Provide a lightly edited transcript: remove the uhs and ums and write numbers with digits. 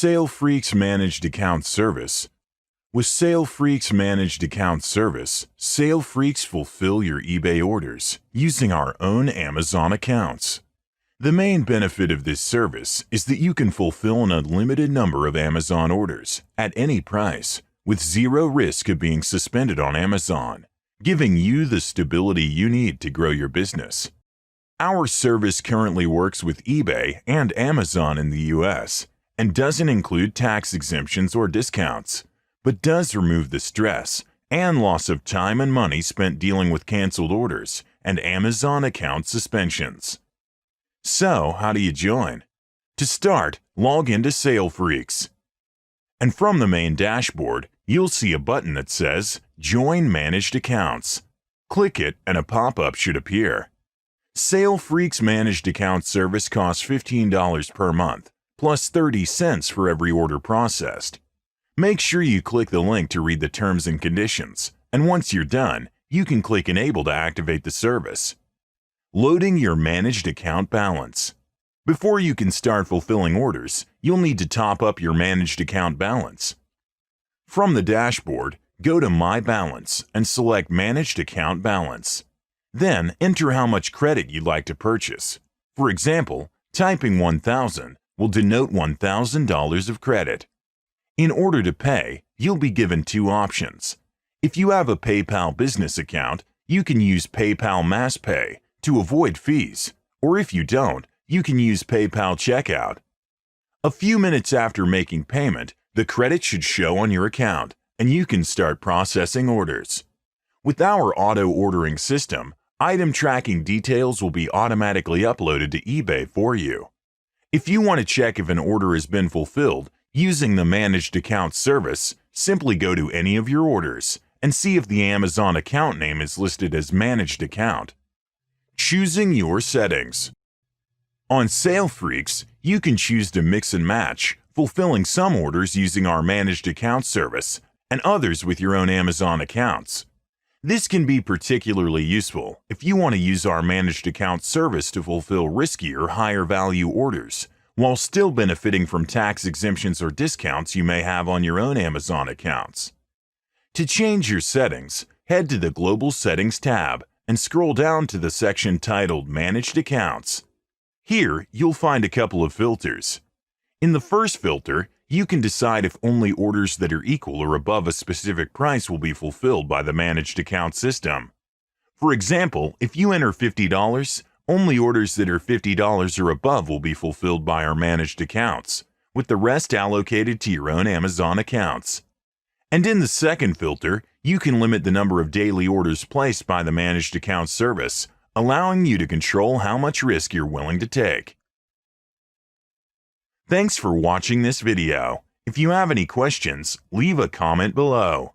SaleFreaks Managed Account Service. With SaleFreaks Managed Account Service, SaleFreaks fulfill your eBay orders using our own Amazon accounts. The main benefit of this service is that you can fulfill an unlimited number of Amazon orders at any price with zero risk of being suspended on Amazon, giving you the stability you need to grow your business. Our service currently works with eBay and Amazon in the US and doesn't include tax exemptions or discounts, but does remove the stress and loss of time and money spent dealing with canceled orders and Amazon account suspensions. So, how do you join? To start, log into SaleFreaks. And from the main dashboard, you'll see a button that says Join Managed Accounts. Click it and a pop-up should appear. SaleFreaks Managed Account Service costs $15 per month, plus 30 cents for every order processed. Make sure you click the link to read the terms and conditions, and once you're done, you can click Enable to activate the service. Loading your managed account balance. Before you can start fulfilling orders, you'll need to top up your managed account balance. From the dashboard, go to My Balance and select Managed Account Balance. Then enter how much credit you'd like to purchase. For example, typing $1,000 will denote $1,000 of credit. In order to pay, you'll be given two options. If you have a PayPal business account, you can use PayPal MassPay to avoid fees, or if you don't, you can use PayPal Checkout. A few minutes after making payment, the credit should show on your account, and you can start processing orders. With our auto-ordering system, item tracking details will be automatically uploaded to eBay for you. If you want to check if an order has been fulfilled using the Managed Account Service, simply go to any of your orders and see if the Amazon account name is listed as Managed Account. Choosing your settings. On SaleFreaks, you can choose to mix and match, fulfilling some orders using our Managed Account Service and others with your own Amazon accounts. This can be particularly useful if you want to use our Managed Account Service to fulfill riskier, higher-value orders, while still benefiting from tax exemptions or discounts you may have on your own Amazon accounts. To change your settings, head to the Global Settings tab and scroll down to the section titled Managed Accounts. Here, you'll find a couple of filters. In the first filter, you can decide if only orders that are equal or above a specific price will be fulfilled by the Managed Account system. For example, if you enter $50, only orders that are $50 or above will be fulfilled by our Managed Accounts, with the rest allocated to your own Amazon accounts. And in the second filter, you can limit the number of daily orders placed by the Managed Account Service, allowing you to control how much risk you're willing to take. Thanks for watching this video. If you have any questions, leave a comment below.